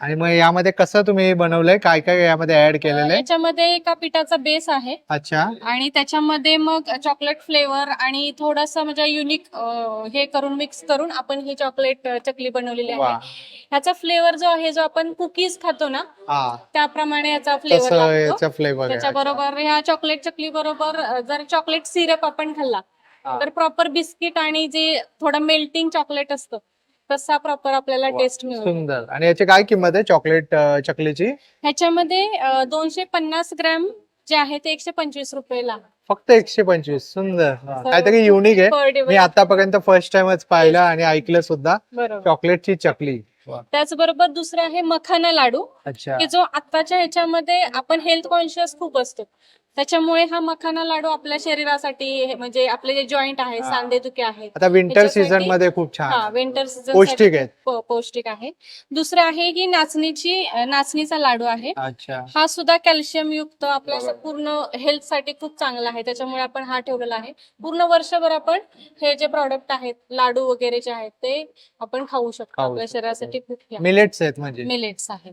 आणि मग यामध्ये कसं तुम्ही बनवलंय? काय काय यामध्ये ऍड केलेलं आहे? याच्यामध्ये एका पिठाचा बेस आहे अच्छा. आणि त्याच्यामध्ये मग चॉकलेट फ्लेवर आणि थोडासा म्हणजे युनिक हे करून मिक्स करून आपण ही चॉकलेट चकली बनवलेली वा. आहे. ह्याचा फ्लेवर जो आहे, जो आपण कुकीज खातो ना हा, त्याप्रमाणे याचा फ्लेवर तसं लागतो. याचा फ्लेवर आहे. त्याच्याबरोबर ह्या चॉकलेट चकली बरोबर जर चॉकलेट सिरप आपण खाल्ला हा. तर प्रॉपर बिस्किट आणि जे थोडं मेल्टिंग चॉकलेट असतं तसा प्रॉपर आपल्याला वा, टेस्ट मिळतो. सुंदर. आणि याची काय किंमत आहे चॉकलेट चकलीची? ह्याच्यामध्ये 250 ग्रॅम जे आहे ते 125 रुपयाला. फक्त 125. सुंदर. हा, काहीतरी युनिक आहे. Affordable. मी आतापर्यंत फर्स्ट टाइमच पाहिलं आणि ऐकलं सुद्धा. बरोबर. चॉकलेटची चकली. वा. त्याचबरोबर दुसरं आहे मखाना लाडू, अच्छा. की जो आताच्या ह्याच्यामध्ये आपण हेल्थ कॉन्शियस खूप असतो. त्याच्यामुळे हा मखाना लाडू आपल्या शरीरासाठी, म्हणजे आपले जे जॉईंट आहे, हा. सांधेदुखी आहेत, आता विंटर त्याच्यासाठी- सीझन मध्ये खूप छान. हा, विंटर सीझन पौष्टिक आहेत. पौष्टिक आहे. दुसरं आहे की नाचणीचा लाडू आहे. अच्छा. हा सुद्धा कॅल्शियम युक्त आपल्या पूर्ण हेल्थ साठी खूप चांगला आहे. त्याच्यामुळे आपण हा ठेवलेला आहे. पूर्ण वर्षभर आपण हे जे प्रॉडक्ट आहेत, लाडू वगैरे जे आहेत ते आपण खाऊ शकतो. खाऊ आपल्या शकतो. शरीरासाठी खूप मिलेट्स आहेत म्हणजे. मिलेट्स आहेत.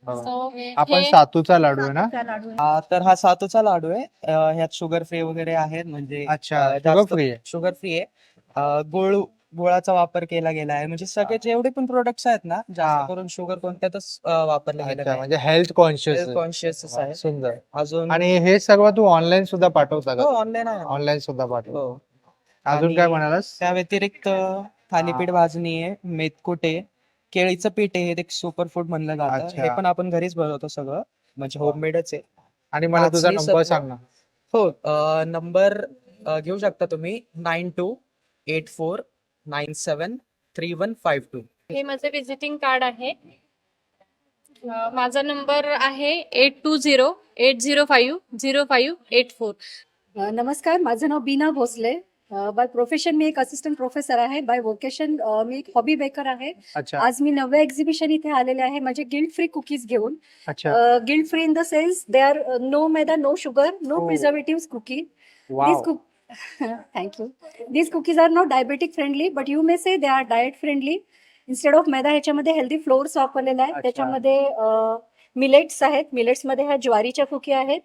हो. So, आपण हे- सातूचा लाडू आहे ना? तर हा सातूचा लाडू आहे. ह्यात शुगर फ्री वगैरे आहेत, म्हणजे अच्छा. शुगर फ्री आहे. शुगर फ्री आहे. गुळाचा वापर केला गेला आहे, म्हणजे सगळे जेवढे पण प्रोडक्ट्स आहेत ना, हा. जास्त करून शुगर कोणत्यातच वापरले गेले अच्छा, म्हणजे हेल्थ कॉन्शियस. कॉन्शियस आहे. सुंदर. अजून आणि हे सर्व तू ऑनलाईन सुद्धा पाठवता हो, का? ऑनलाईन आहे. ऑनलाईन सुद्धा पाठव. हो. अजून आणि काय म्हणालास? त्या व्यतिरिक्त थालीपीठ भाजणी आहे, मेथकूट आहे, केळीचं पीठ आहे, हे एक सुपर फूड म्हणलं जातं. अच्छा. हे पण आपण घरीच बनवतो सगळं, म्हणजे होममेडच आहे. आणि मला तुझा नाचणी नंबर सत्व. सांग ना. हो, नंबर घेऊ शकता तुम्ही, 9284973152. हे माझं विजिटिंग कार्ड आहे. माझा नंबर आहे 8208050584. नमस्कार, माझं नाव बीना भोसले. बाय प्रोफेशन मी एक असिस्टंट प्रोफेसर आहे. बाय वोकेशन मी एक हॉबी बेकर आहे. अच्छा आज मी 9व्या एक्झिबिशन इथे आलेले आहे माझे गिल्ट फ्री कुकीज घेऊन. अच्छा guilt free in the sense they are no maida, no sugar, no Oh. Preservative cookie. Wow Thank you. These cookies are not diabetic friendly, but you may say they are diet friendly. Instead of मैदा ह्याच्यामध्ये healthy floors वापरलेला आहे. अच्छा. त्याच्यामध्ये millets आहेत. Millets मध्ये ह्या ज्वारीच्या cookie आहेत.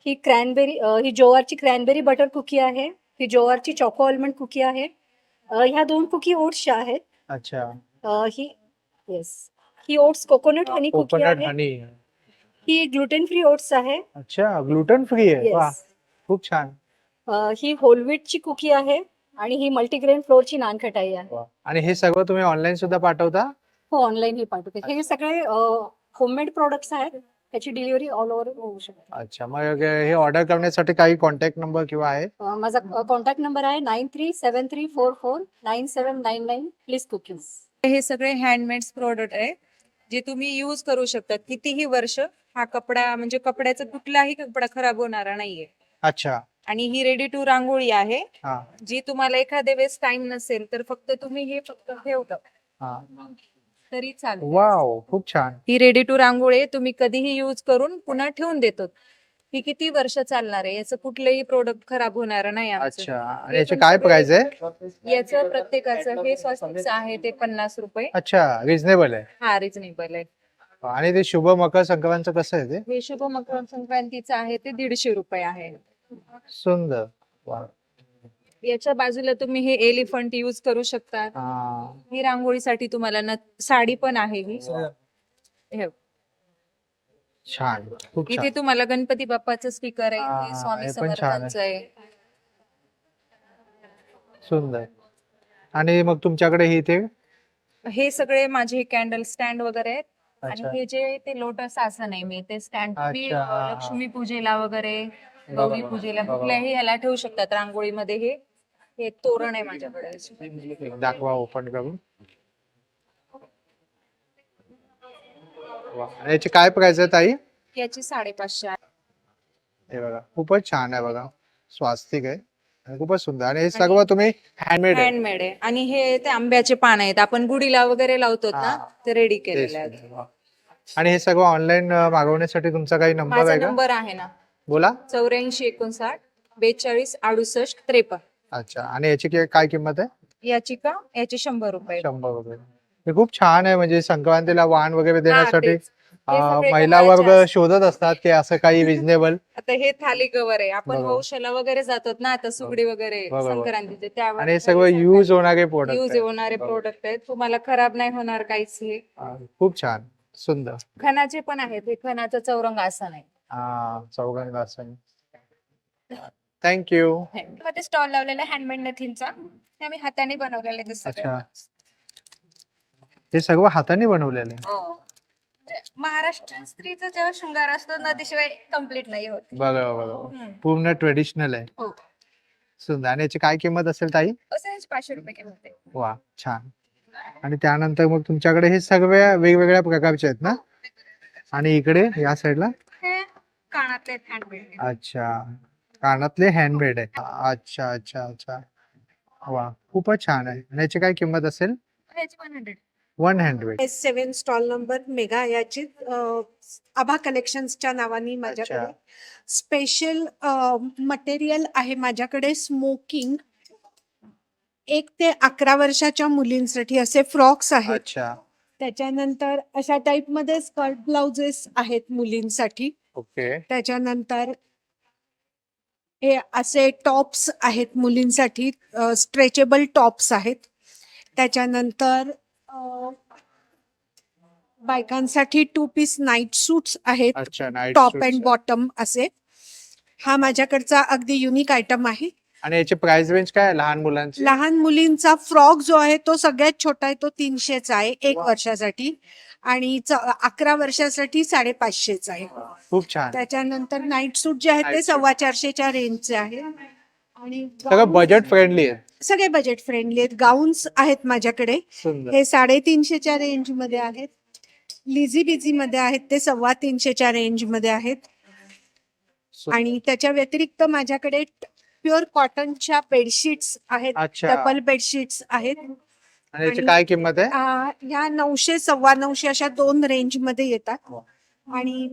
ही क्रॅनबेरी ही जोवारची क्रॅनबेरी बटर कुकी आहे. ही जोवारची चॉको आल्मंड कुकी आहे. ह्या 2 कुकी ओट्सच्या आहेत. अच्छा ही येस ही ओट्स कोकोनट हनी कुकी कोकोनट आहे. हनी ही ग्लुटेन फ्री ओट्स आहे. अच्छा ग्लुटन फ्री आहे वा येस खूप छान ही होल व्हीटची कुकी आहे आणि ही मल्टीग्रेन फ्लोअरची नानखटाई आहे. वा. आणि हे सगळं तुम्ही ऑनलाईन सुद्धा पाठवता हो ऑनलाईन ही पाठवते. हे सगळे होममेड प्रोडक्ट्स आहेत. त्याची डिलिव्हरी ऑल ओव्हर होऊ शकते. अच्छा मग हे ऑर्डर करण्यासाठी काही कॉन्टॅक्ट नंबर किंवा आहे माझा कॉन्टॅक्ट नंबर आहे 9373449799. Please cookies. हे सगळे हँडमेड्स प्रोडक्ट आहे जे तुम्ही यूज करू शकता कितीही वर्ष. हा कपडा म्हणजे कपड्याचा कुठलाही कपडा खराब होणारा नाहीये. अच्छा आणि ही रेडी टू रांगोळी आहे हा जी तुम्हाला एखाद्या वेळेस टाइम नसेल तर फक्त तुम्ही हे फक्त ठेवता हा तरी चालेल. वाव खूप छान ही रेडी टू रांगोळी आहे, तुम्ही कधीही यूज करून पुन्हा ठेवून देतो. ही किती वर्ष चालणार आहे, याचं कुठलंही प्रोडक्ट खराब होणार नाही आमचं. अच्छा आणि याचे काय प्राइस आहे याचं प्रत्येकाचं हे स्वस्तिकचं आहे ते 50 रुपये. अच्छा रिझनेबल आहे हा रिजनेबल आहे. आणि ते शुभ मकर संक्रांत कसं आहे ते हे शुभ मकर संक्रांतीचं आहे ते 150 रुपये आहे. सुंदर वा याच्या बाजूला तुम्ही हे एलिफंट यूज करू शकता. हा ही रांगोळीसाठी तुम्हाला साडी पण आहे ही. हे छान खूप इथे छान तुम्हाला गणपती बाप्पाचं स्पीकर आहे, हा, हे स्वामी हे पण छान आहे. समर्थांचं आहे. सुंदर आणि मग तुमच्याकडे हे इथे हे सगळे माझे कॅन्डल स्टँड वगैरे आहेत. आणि अच्छा हे जे ते लोटस आसन आहे मी ते स्टँड तुम्ही अच्छा. लक्ष्मी पूजेला वगैरे गौरी बरोबर, पूजेला बरोबर. कुठल्याही ह्याला ठेवू शकतात. रांगोळीमध्ये हे हे तोरण आहे माझ्याकडे. एक दाखवा ओपन करून वा आणि याची काय प्राइस आहे ताई याची 550 आहे. हे बघा खूपच छान आहे बघा स्वास्तिक आहे आणि खूपच सुंदर आणि हे सर्व तुम्ही हँडमेड आहे हँडमेड आहे. आणि हे ते आंब्याचे पान आहेत आपण गुढीला वगैरे लावतो ना हा. ते रेडी तेच. केलेले आहेत. वा. आणि हे सगळं ऑनलाईन मागवण्यासाठी तुमचा काही नंबर माझा आहे का नंबर आहे ना बोला 8459 42 68 53. अच्छा आणि याची काय किंमत आहे याची का याची 100 रुपये. 100 वगैरे हे खूप छान आहे म्हणजे संक्रांतीला वाण वगैरे देण्यासाठी तेच. हे सगळे महिला गव्हाचे वर्ग असतात. शोधत असतात की असं काही रिझनेबल आता हे थाली कवर आहे आपण बरोबर. वौशाला वगैरे जातात ना आता सुगडी वगैरे बरोबर. संक्रांतीचे त्यावर आणि हे सगळं युज होणारे युज प्रोडक्ट होणारे प्रोडक्ट आहेत. तुम्हाला खराब नाही होणार काहीच. हे खूप छान सुंदर खणाचे पण आहेत. हे खणाचं चौरंग आसन आहे. चौघांग आसन थँक्यू मध्ये स्टॉल लावलेला हँडमेड नथींचा ते आम्ही हाताने बनवलेले ते सगळे. अच्छा हे सगळं हाताने बनवलेलं आहे म्हणजे महाराष्ट्र स्त्रीचा जेव्हा शृंगार असतो नदीशिवाय कम्प्लीट नाही होत. बरोबर पूर्ण ट्रेडिशनल आहे हो. सुंदर आणि याची काय किंमत असेल ताई असं 500 रुपये किंमत आहे. वा छान आणि त्यानंतर मग तुमच्याकडे हे सगळ्या वेगवेगळ्या प्रकारचे आहेत ना आणि इकडे या साईडला हे कानातले हँडमेड. अच्छा कानातले हँडमेड आहे अच्छा अच्छा अच्छा वा खूपच छान आहे आणि याची काय किंमत असेल ह्याची 100. 100 7 स्टॉल नंबर मेगा याची आभा कलेक्शन्सच्या नावाने माझ्याकडे स्पेशल मटेरियल आहे. माझ्याकडे स्मोकिंग 1 ते 11 वर्षाच्या मुलींसाठी असे फ्रॉक्स आहेत. अच्छा त्याच्यानंतर अशा टाइप मध्ये स्कर्ट ब्लाउजेस आहेत मुलींसाठी. ओके त्याच्यानंतर हे असे टॉप्स आहेत मुलींसाठी स्ट्रेचेबल टॉप्स आहेत. त्याच्यानंतर बायकांसाठी 2 पीस नाईट सूट्स आहेत अच्छा नाईट टॉप अँड बॉटम असे. हा माझ्याकडचा अगदी युनिक आयटम आहे. आणि याची प्राइस रेंज काय आहे लहान मुलांची लहान मुलींचा फ्रॉक जो आहे तो सगळ्यात छोटा आहे तो 300चा आहे 1 वर्षासाठी आणि 11 वर्षासाठी 550चा आहे. खूप छान त्याच्यानंतर नाईट सूट जे आहेत ते Night suit. 450च्या रेंजचे आहे. आणि सगळं बजेट फ्रेंडली आहे सगळे बजेट फ्रेंडली आहेत. गाऊन्स आहेत माझ्याकडे सुंदर हे 350च्या रेंज मध्ये आहेत. लिझी बिझी मध्ये आहेत ते 350च्या रेंज मध्ये आहेत. आणि त्याच्या व्यतिरिक्त माझ्याकडे प्युअर कॉटनच्या बेडशीट्स आहेत, अच्छा. डबल बेडशीट्स आहेत. आणि याची आणि- काय किंमत आहे? ह्या 900 950 अशा 2 रेंज मध्ये येतात. आणि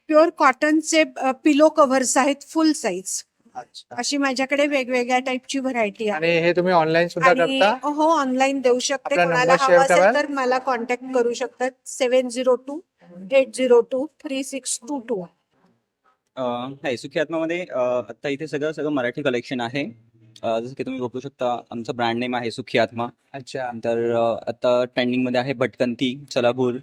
प्युअर कॉटनचे पिलो कव्हर्स आहेत फुल साईज. अच्छा. अशी माझ्याकडे वेगवेगळ्या टाईपची व्हरायटी आहे. आणि हे तुम्ही ऑनलाईन सुद्धा आणि करता? हो, ऑनलाईन देऊ शकते. आपला कोणाला number हवं share असेल कराल? तर मला कॉन्टॅक्ट करू शकतात. 702-802-3622. सुखी आत्मामध्ये आता इथे सगळं सगळं मराठी कलेक्शन आहे. जसं की तुम्ही बघू शकता आमचं ब्रँड नेम आहे सुखी आत्मा. अच्छा. तर आता ट्रेंडिंग मध्ये आहे भटकंती, चलाभूर,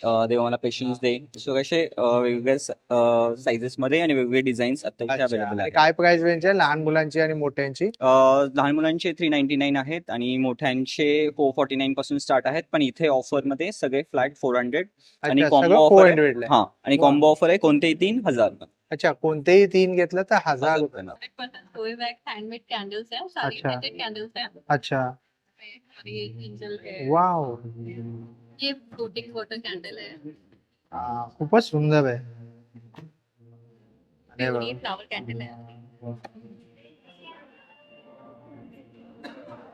देवा मला पेशन्स दे. सो असे वेगवेगळ्या साईजेस मध्ये आणि वेगवेगळे डिझाईन्स आता इथे अच्छा. अवेलेबल आणि आहेत. काय प्राइस रेंज आहे लहान मुलांची आणि मोठ्यांची? लहान मुलांचे 399 आहेत आणि मोठ्यांचे 449 पासून स्टार्ट आहेत. पण इथे ऑफर मध्ये सगळे फ्लॅट 400 आणि अच्छा, कॉम्बो सगळं ऑफर आहे. 400 ला आहे. हा, आणि वा. कॉम्बो ऑफर आहे कोणतेही 3000. अच्छा, कोणतेही 3 घेतलं तर 1000 रुपये. हँडमेड कॅन्डल्स आहे, साडी अच्छा. प्रिंटेड कॅन्डल्स आहे. अच्छा. और ये एंजल है, वाव. ये फ्लोटिंग वाटर कैंडल है, खूपच सुंदर आहे. अरे वा. ये फ्लावर कैंडल है.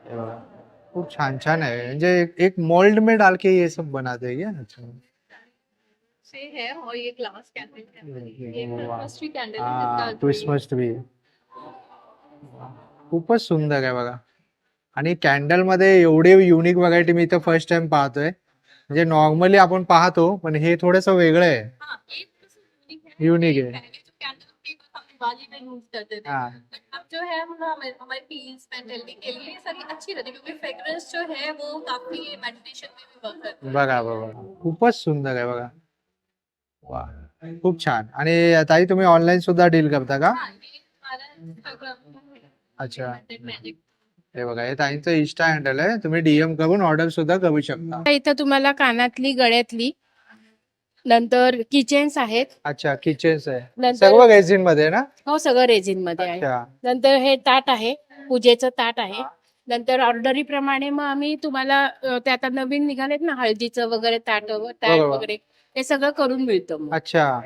हे बघा. खूप छान छान आहे. म्हणजे एक मोल्ड में डाल के ये सब बनाते हैं क्या? अच्छा. से है और ये ग्लास कैंडल है, ये वाह. क्रिसमस ट्री कैंडल है हा, जिसका क्रिसमस ट्री. खूपच सुंदर आहे बघा. आणि कॅन्डल मध्ये एवढे युनिक व्हरायटी मी इथं फर्स्ट टाइम पाहतोय. म्हणजे नॉर्मली आपण पाहतो पण हे थोडंसं वेगळं आहे. हाँ, ये तो युनिक आहे. पहले जो कैंडल होती है वो हम दिवाली में यूज करते थे, हा. बट अब जो है हम हमारे पीस पेंडेंट के लिए ये सारी अच्छी रहती है क्योंकि फ्रेग्रेंस जो है वो काफी मेडिटेशन में भी वर्क करती है. बघा बघा. खूपच सुंदर आहे बघा. वा. खूप छान. आणि ताई तुम्ही ऑनलाईन सुद्धा डील करता का? हाँ, ये हमारा Instagram है, अच्छा. Pigmented Magic. हे बघा, हे ताईंचं इंस्टा हँडल आहे. तुम्ही डीएम करून ऑर्डर सुद्धा करू शकता. इथं तुम्हाला कानातली, गळ्यातली, नंतर किचन्स आहेत. अच्छा, किचन्स आहे. नंतर सर्व रेझिन मध्ये ना? हो, सगळं रेझिन मध्ये आहे. अच्छा. नंतर हे ताट आहे, पूजेचं ताट आहे. नंतर ऑर्डरी प्रमाणे मग आम्ही तुम्हाला ते आता नवीन निघालेत ना हळदीचं वगैरे ताट बरोबर. वगैरे ते सगळं करून मिळतं मग. अच्छा.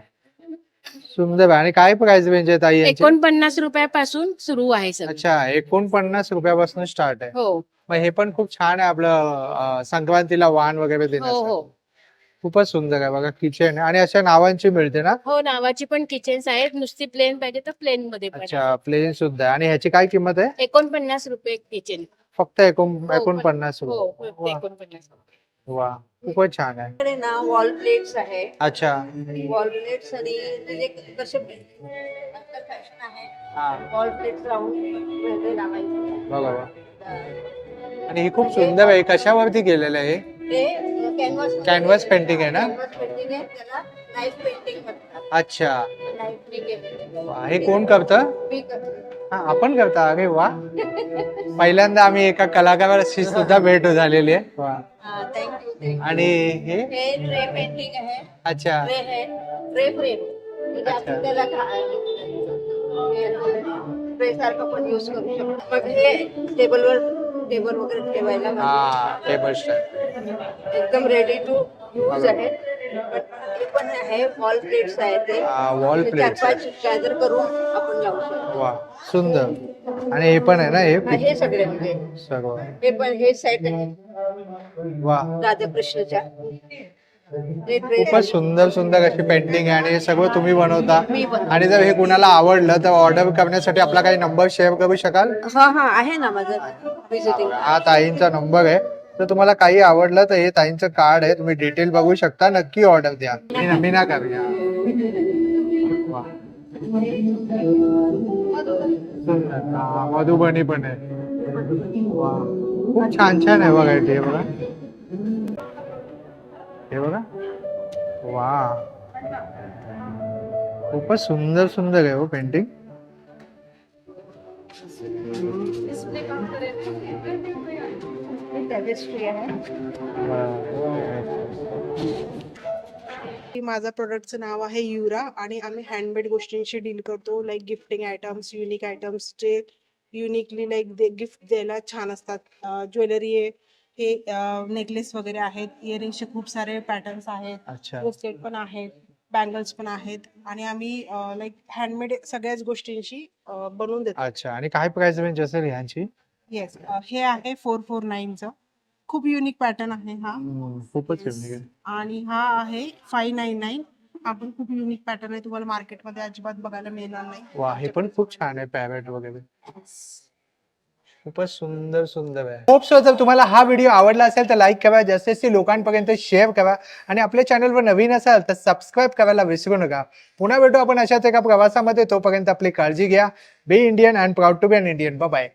सुंदर आहे. आणि काय प्राइस रेंज आहे ताई यांची? 49 रुपयापासून सुरू आहे सगळं. अच्छा, 49 रुपयापासून स्टार्ट आहे. हो मग हे पण खूप छान आहे आपलं संक्रांतीला वाण वगैरे हो देण्यासाठी. हो खूपच सुंदर आहे बघा. किचन आणि अशा नावांची मिळते ना? हो, नावाची पण किचन्स आहेत. नुसती प्लेन पाहिजे तर प्लेन मध्ये पण आहे. अच्छा, प्लेन सुद्धा आहे. आणि ह्याची काय किंमत आहे? 49 रुपये किचन. फक्त 49 हो, रुपये. फक्त 49. वा, खूपच छान आहे. ना वॉल प्लेट्स आहे. अच्छा. वॉल प्लेट्स आणि म्हणजे कसे फॅशन आहे. हा. वॉल प्लेट्स राऊंड वेगळे लावायचे. बघा बघा. आणि हे खूप सुंदर आहे. कशावरती केलेलं आहे? ते कॅनव्हास कॅनव्हास पेंटिंग आहे ना? कॅनव्हास पेंटिंग आहे, त्याला नाईफ पेंटिंग म्हणतात. अच्छा. नाईफने केलेलं. वा, हे कोण करतं? मी करते. हा, आपण करता? अरे वा. पहिल्यांदा आम्ही एका कलाकाराशी सुद्धा भेट झालेली आहे. वा. थँक्यू. आणि हे? हे ट्रे पेंटिंग आहे. अच्छा. ट्रे आहे. ट्रे फ्रेम म्हणजे अच्छा. आपण त्याला ट्रे सारखं पण युज करू शकतो. मग हे टेबल वगैरे ठेवायला हा, टेबल स्टँड. एकदम रेडी टू यूज आहे. हे पण आहे वॉल प्लेट्स आहे ते. वॉल ते प्लेट्स. 4-5 गॅदर करून आपण लावू शकतो. वा, सुंदर. आणि हे पण आहे ना? हे सगळे म्हणजे सर्व. हे पण हे सेट आहे वा, राधाकृष्णच्या. हे ट्रे खूपच सुंदर सुंदर अशी पेंटिंग आहे. आणि हे सगळं तुम्ही बनवता. मी बनवते. आणि जर हे कुणाला आवडलं तर ऑर्डर करण्यासाठी आपला काही नंबर शेअर करू शकाल? हा आहे ना माझं विजिटिंग. हा ताईंचा नंबर आहे. तर तुम्हाला काही आवडलं तर हे ताईंचं कार्ड आहे. तुम्ही डिटेल बघू शकता. नक्की ऑर्डर द्या. मीना करूया. वा. हा, मधुबनी पण आहे. वा, खूप छान छान आहे बघा. हे बघा. हे बघा. वा, खूपच सुंदर सुंदर आहे हो पेंटिंग. टॅपेस्ट्री आहे. माझा प्रोडक्टचं नाव आहे युरा आणि आम्ही हँडमेड गोष्टींशी डील करतो. Like gifting items, unique items जे युनिकली लाईक गिफ्ट द्यायला छान असतात. ज्वेलरी आहे, हे नेकलेस वगैरे आहेत, इयरिंगचे खूप सारे पॅटर्न्स आहेत, अच्छा. ब्रेसलेट पण आहेत. बँगल्स पण आहेत आणि आम्ही लाईक हँडमेड सगळ्याच गोष्टींची बनवून देतो. अच्छा, आणि काय प्राइस रेंज असेल ह्यांची? येस, हे आहे 449चं. खूप युनिक पॅटर्न आहे हा. खूपच Yes. unique आहे. आणि हा आहे 599. हा पण खूप युनिक पॅटर्न आहे, तुम्हाला मार्केटमध्ये अजिबात बघायला मिळणार नाही. वा, हे पण खूप छान आहे, पॅरेट वगैरे खूपच सुंदर सुंदर आहे. होप सो जर तुम्हाला हा व्हिडिओ आवडला असेल तर लाईक करा, जास्तीत जास्त लोकांपर्यंत शेअर करा आणि आपल्या चॅनलवर नवीन असाल तर सबस्क्राईब करायला विसरू नका. पुन्हा भेटू आपण अशाच एका प्रवासामध्ये. तोपर्यंत आपली काळजी घ्या. Be Indian and proud to be an Indian. Bye bye.